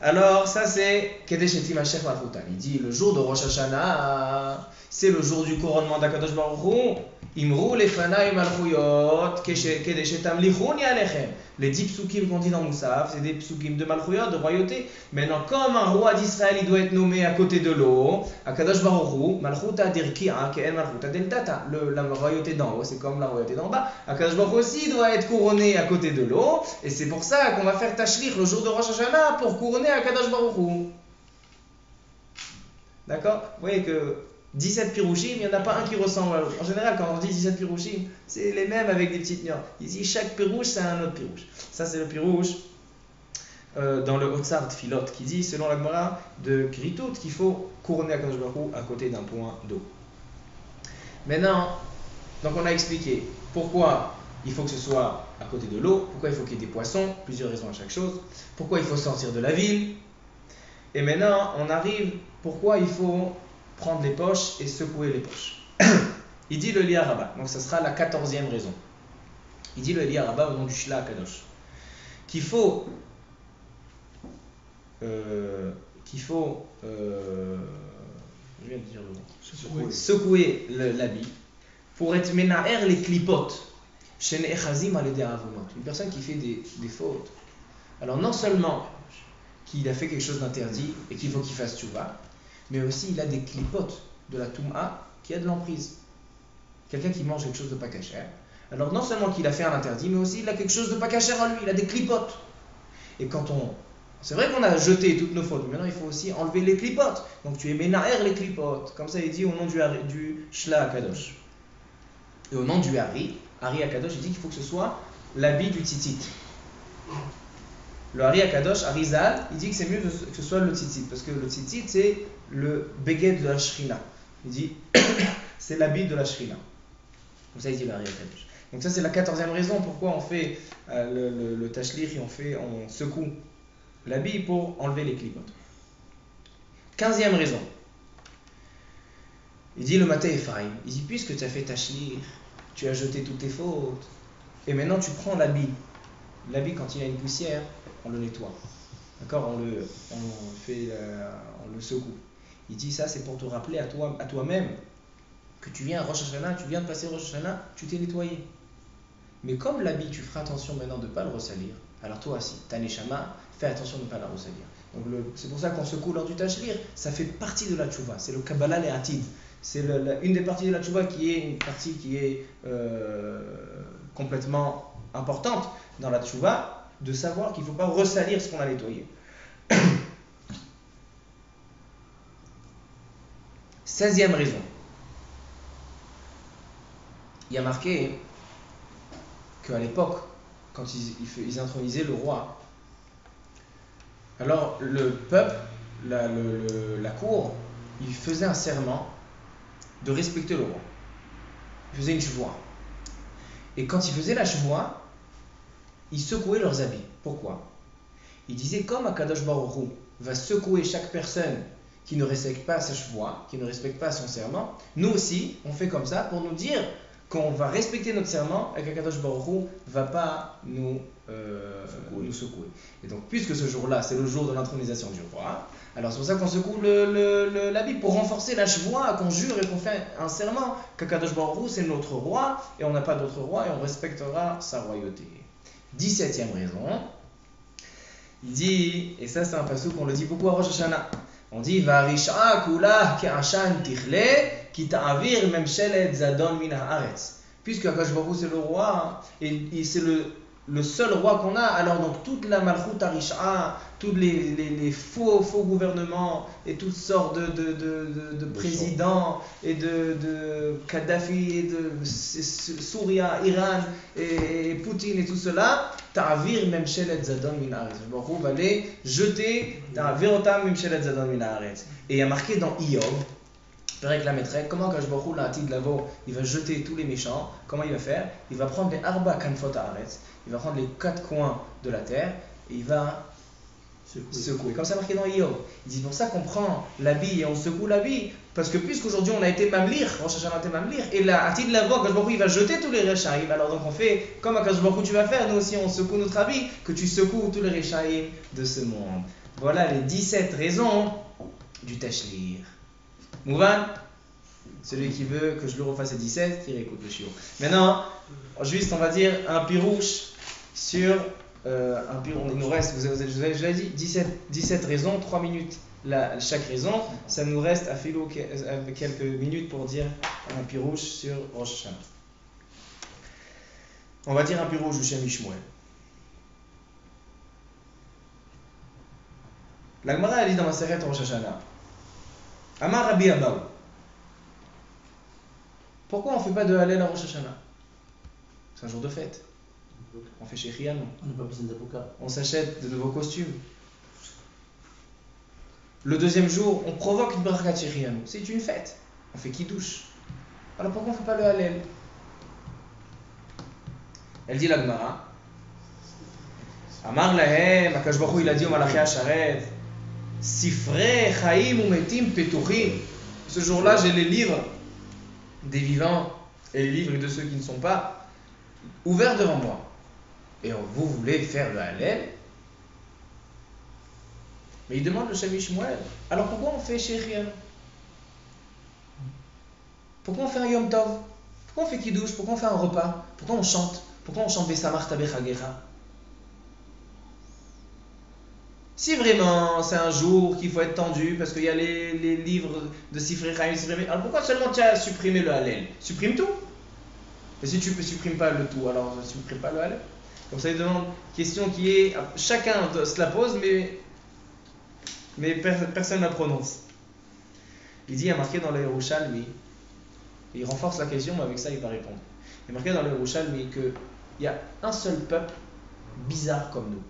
Alors, ça c'est Kedesh et Timashech Malchutan. Il dit le jour de Rosh Hashanah, c'est le jour du couronnement d'Akadosh Baruch Hu. Imru lefanai malchuyot, Kedesh et Tamlichuni alechem. Les 10 psukim qu'on dit dans Moussaf, c'est des psukim de malchuyot, de royauté. Maintenant, comme un roi d'Israël, il doit être nommé à côté de l'eau, Akadosh Baruch Hu, malchuta dirki'a, ke'en malchuta deltata. La royauté d'en haut, c'est comme la royauté d'en bas. Akadosh Baruch Hu aussi doit être couronné à côté de l'eau, et c'est pour ça qu'on va faire tashlich le jour de Rosh Hashanah pour couronner Akadosh Baruch Hu. D'accord? Vous voyez que 17 pirouchim, il n'y en a pas un qui ressemble à l'autre. En général, quand on dit 17 pirouchim, c'est les mêmes avec des petites nuances. Ici, chaque pirouche, c'est un autre pirouche. Ça, c'est le pirouche dans le Otsar Tfilot qui dit, selon la Gemara de Kritout, qu'il faut couronner Akadosh Baruch Hu à côté d'un point d'eau. Maintenant, donc on a expliqué pourquoi il faut que ce soit à côté de l'eau, pourquoi il faut qu'il y ait des poissons, plusieurs raisons à chaque chose, pourquoi il faut sortir de la ville. Et maintenant, on arrive pourquoi il faut prendre les poches et secouer les poches. Il dit le Li Rabbah, donc ça sera la 14e raison. Il dit le Li Rabbah au nom du Shla Kadosh qu'il faut je viens de dire le mot, secouer l'habit pour être menaher les clipotes chez Nechazim al avonot. Une personne qui fait des fautes. Alors non seulement qu'il a fait quelque chose d'interdit et qu'il faut qu'il fasse tchouva, mais aussi il a des clipotes de la touma qui a de l'emprise. Quelqu'un qui mange quelque chose de pas cachère. Alors non seulement qu'il a fait un interdit, mais aussi il a quelque chose de pas cachère en lui, il a des clipotes. Et quand c'est vrai qu'on a jeté toutes nos fautes, mais maintenant il faut aussi enlever les clipotes. Donc tu es menaher les clipotes, comme ça il dit au nom du Shla Akadosh. Et au nom du Hari Akadosh, il dit qu'il faut que ce soit l'habit du tzitzit. Le Hari Akadosh, Arizal, il dit que c'est mieux que ce soit le tzitzit, parce que le tzitzit c'est le beged de la shrina. Il dit c'est l'habit de la shrina. Comme ça il dit le Hari Akadosh. Donc ça c'est la 14e raison pourquoi on fait le tashlir et on secoue l'habit pour enlever les clipotes. 15e raison. Il dit le maté Ephraim. Il dit puisque tu as fait tashlir, tu as jeté toutes tes fautes, et maintenant tu prends l'habit. L'habit quand il a une poussière, on le nettoie. D'accord, on le secoue. Il dit ça c'est pour te rappeler à toi-même que tu viens à Rosh Hashanah, tu viens de passer Rosh Hashanah, tu t'es nettoyé. Mais comme l'habit, tu feras attention maintenant de ne pas le ressalir, alors toi aussi, ta neshama, fais attention de ne pas la ressalir. Donc c'est pour ça qu'on secoue lors du tashlir, ça fait partie de la tchouva, c'est le Kabbalah le Atid. C'est une des parties de la tchouva qui est une partie qui est complètement importante dans la tchouva, de savoir qu'il ne faut pas ressalir ce qu'on a nettoyé. 16e raison. Il y a marqué qu'à l'époque, quand ils intronisaient le roi, alors le peuple, la cour, il faisait un serment de respecter le roi. Il faisait une chevoie. Et quand ils faisaient la chevoie, ils secouaient leurs habits. Pourquoi? Ils disaient comme Akadosh Baruch Hu va secouer chaque personne qui ne respecte pas sa chevoie, qui ne respecte pas son serment, nous aussi, on fait comme ça pour nous dire qu'on va respecter notre serment et qu'Akadosh Baruch Hu ne va pas nous secouer. Et donc, puisque ce jour-là, c'est le jour de l'intronisation du roi, alors c'est pour ça qu'on secoue l'habit pour renforcer la chevoie, qu'on jure et qu'on fait un serment qu'Akadosh Baruch Hu, c'est notre roi et on n'a pas d'autre roi et on respectera sa royauté. 17e raison, il dit, et ça c'est un passouk qu'on le dit beaucoup à Rosh Hashanah, on dit Varisha kula ke'ashan tichle ki ta'avir memshelet zadon min haaretz. Puisque Akadosh Baruch Hu c'est le roi et c'est le seul roi qu'on a, alors donc toute la malchut arisha, tous les faux gouvernements et toutes sortes de présidents et de Kadhafi et de Souria, Iran et Poutine et tout cela, ta'avir memshelet zadon min haaretz. Baruch Hu va les jeter, ta'avir otam memshelet zadon min haaretz. Et il y a marqué dans Iyov, Perek la maîtresse, comment Akadosh Baruch Hu l'atid lavo, il va jeter tous les méchants. Comment il va faire? Il va prendre les arba kanfot haaretz, il va prendre les 4 coins de la terre et il va secouer. Comme ça marqué dans Iyov. Il dit pour ça qu'on prend l'habit et on secoue l'habit, parce que puisqu'aujourd'hui on a été mamlir, Rosh Hashanah a été mamlir, et la atid lavo, Akadosh Baruch Hu il va jeter tous les rechaïm. Alors donc on fait comme Akadosh Baruch Hu tu vas faire, nous aussi on secoue notre habit, que tu secoues tous les rechaïm de ce monde. Voilà les 17 raisons du tashlir. Mouvan, celui qui veut que je le refasse à 17, il écoute le chiot. Maintenant, juste on va dire un pirouche sur un pirouche. Il nous reste, je vous ai déjà dit, 17 raisons, 3 minutes chaque raison. Ça nous reste à philo quelques minutes pour dire un pirouche sur Rosh Hashanah. On va dire un pirouche du Shem Ishmuel. La Gemara elle dit dans ma série Rosh Hashanah. Amar Rabbi Abaou. Pourquoi on ne fait pas de Hallel à Rosh Hashanah? C'est un jour de fête. On fait Shechianu. On n'a pas besoin d'avocat. On s'achète de nouveaux costumes. Le deuxième jour, on provoque une Birkat Shechianu. C'est une fête. On fait Kiddush. Alors pourquoi on ne fait pas le Hallel? Elle dit la Gemara. Amar lahem, Akash Baruch Hu, il a dit au Malachi Asharet, Sifrei Chaim Umetim Petuchim. Ce jour-là, j'ai les livres des vivants et les livres de ceux qui ne sont pas ouverts devant moi. Et vous voulez faire le Hallel? Mais il demande le Shem Shmuel. Alors pourquoi on fait Shechianu? Pourquoi on fait un Yom Tov? Pourquoi on fait Kiddush? Pourquoi on fait un repas? Pourquoi on chante? Pourquoi on chante Besamach Tabechagecha? Si vraiment c'est un jour qu'il faut être tendu parce qu'il y a les livres de Sifrei Chaim, alors pourquoi seulement tu as supprimé le Hallel? Supprime tout. Et si tu ne supprimes pas le tout, alors ne supprime pas le Hallel. Comme ça, il demande question qui est. Chacun se la pose, mais personne ne la prononce. Il dit, il y a marqué dans le Yerushalmi, il renforce la question, mais avec ça il va répondre. Il y a marqué dans le Yerushalmi qu'il y a un seul peuple bizarre comme nous.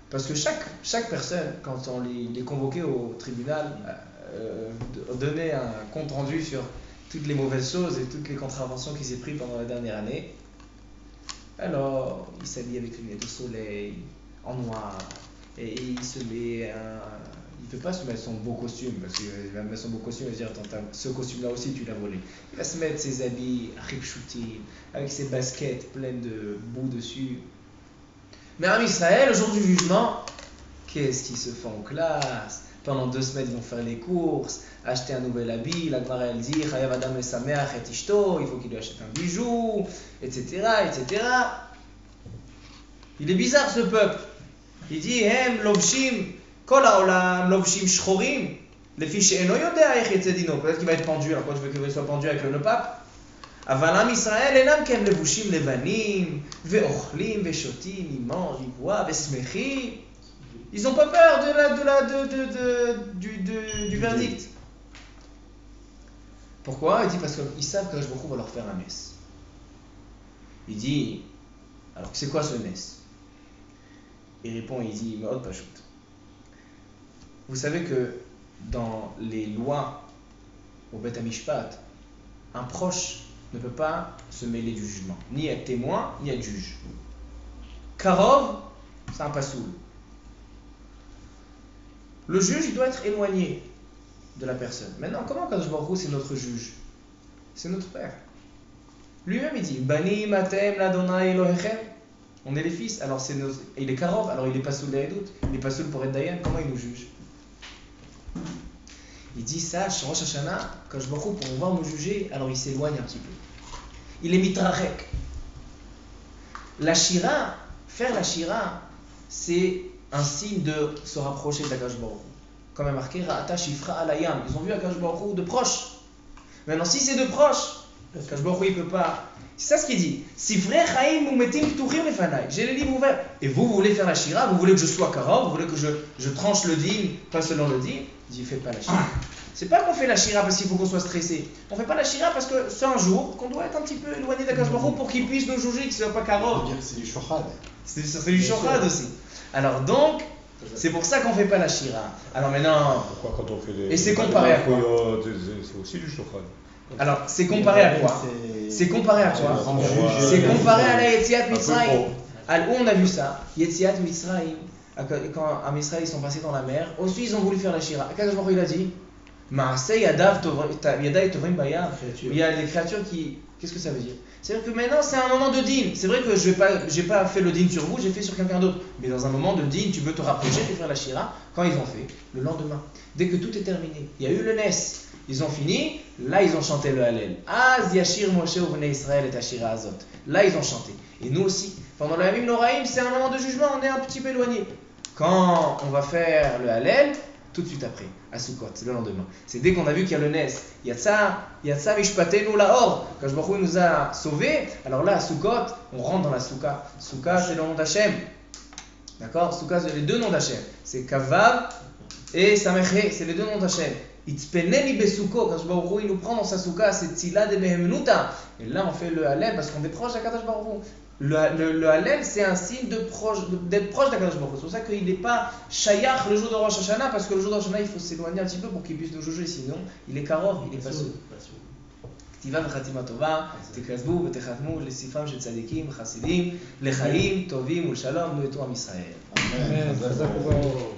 Parce que chaque personne, quand on les convoquait au tribunal, donnait un compte rendu sur toutes les mauvaises choses et toutes les contraventions qu'il s'est prises pendant la dernière année. Alors, il s'habille avec lunettes de soleil, en noir, et il se met il ne peut pas se mettre son beau costume, parce qu'il va mettre son beau costume et dire, attends, ce costume-là aussi, tu l'as volé. Il va se mettre ses habits ripchoutim, avec ses baskets pleines de boue dessus. Mais en Israël, le jour du jugement, qu'est-ce qu'ils se font en classe? Pendant 2 semaines, ils vont faire les courses, acheter un nouvel habit. La Gemara, elle dit, Chayav Adam le Sameach et Ishto, il faut qu'il lui achète un bijou, etc., etc. Il est bizarre ce peuple. Il dit, Hem lobshim, kol haolam lobshim shchorim, lefi she'eno yodea ech yetze dino. Peut-être qu'il va être pendu, alors quoi je veux qu'il soit pendu avec le pape? אבל עם ישראל אינם כן לבושים לבנים, ואוכלים ושותים, ils mangent, ils boivent, ושמחים. Ils n'ont pas peur du verdict. Pourquoi? Il dit parce qu'ils savent que Baruch Hu va leur faire un nes. Il dit, alors c'est quoi ce nes? Il répond, il dit, Me'od Pashut. Vous savez que dans les lois au Bet HaMishpat, un proche ne peut pas se mêler du jugement, ni être témoin, ni être juge. Karov, c'est un pasoul. Le juge, il doit être éloigné de la personne. Maintenant, comment Kadosh Baruch Hu, c'est notre juge? C'est notre père. Lui-même, il dit, Bani matem l'Adonai Elohechem. On est les fils, alors il est Karov, alors il est pasoul d'Aedout. Il est pasoul pour être Dayan, comment il nous juge? Il dit, sache, Rosh Hashanah, Kadosh Baruch Hu, pour pouvoir me juger, alors il s'éloigne un petit peu. Il est mitrachek. La shira, faire la shira, c'est un signe de se rapprocher de Akash Baruch Hu. Comme est marqué, Ra'ata shifra alayam. Ils ont vu Akash Baruch Hu de proche. Maintenant, si c'est de proche, Akash Baruch Hu, il ne peut pas. C'est ça ce qu'il dit. Sifrei chaim umetim ptuchim lefanai. J'ai les livres ouverts. Et vous voulez faire la shira, vous voulez que je sois kara, vous voulez que je tranche le din, pas selon le din. Il dit, faites pas la shira. C'est pas qu'on fait la shira parce qu'il faut qu'on soit stressé. On fait pas la shira parce que c'est un jour qu'on doit être un petit peu éloigné d'Akash Baruch Hu pour qu'il puisse nous juger, qu'il ne soit pas kara. C'est du shochad. C'est du shochad aussi. Alors donc, c'est pour ça qu'on fait pas la shira. Alors maintenant, Pourquoi quand on fait des. Et c'est comparé à quoi? C'est aussi du shochad. alors c'est comparé à quoi? C'est comparé à quoi? C'est comparé à la Yetziat Mitzrayim. Où on a vu ça? Yetziat Mitzrayim. Quand à Mitzrayim ils sont passés dans la mer, aussi ils ont voulu faire la shira. Qu'est-ce que il a dit? Maaseh yadav yadai tovrim bayam. Il y a les créatures qui. Qu'est-ce que ça veut dire? C'est-à-dire que maintenant c'est un moment de din. C'est vrai que j'ai pas fait le din sur vous, j'ai fait sur quelqu'un d'autre. Mais dans un moment de din, tu veux te rapprocher et faire la shira. Quand ils ont fait, le lendemain, dès que tout est terminé, il y a eu le nes. Ils ont fini, là ils ont chanté le Hallel. Az yashir Moshe uvnei Israël et ashira azot. Là ils ont chanté. Et nous aussi, pendant le Yamim Noraim, c'est un moment de jugement, on est un petit peu éloigné. Quand on va faire le Hallel, tout de suite après, à Sukkot, c'est le lendemain. C'est dès qu'on a vu qu'il y a le Nes. Yatsa mishpatenu laor. Quand Baruch Hu nous a sauvés, alors là à Sukkot, on rentre dans la Souka. Souka c'est le nom d'Hachem. D'accord? Souka c'est les deux noms d'Hachem. C'est Kavav et Sameché, c'est les deux noms d'Hachem. Itzpeneni besuko, quand Baruch Hu, il nous prend dans sa souka, c'est Tzila de Behemnuta. Et là, on fait le Hallel parce qu'on est proche d'Akadosh Baruch Hu. Le Hallel, c'est un signe d'être proche d'Akadosh Baruch Hu. C'est pour ça qu'il n'est pas Shayach le jour de Rosh Hashanah, parce que le jour de Rosh Hashanah, il faut s'éloigner un petit peu pour qu'il puisse nous juger, sinon il est karov, il est pas sûr. כתיבה וחתימה טובה, תכתבו ותחתמו לספרם של צדיקים וחסידים, לחיים טובים ולשלום, לא יטעו עם ישראל. אמן. חזק וברוך.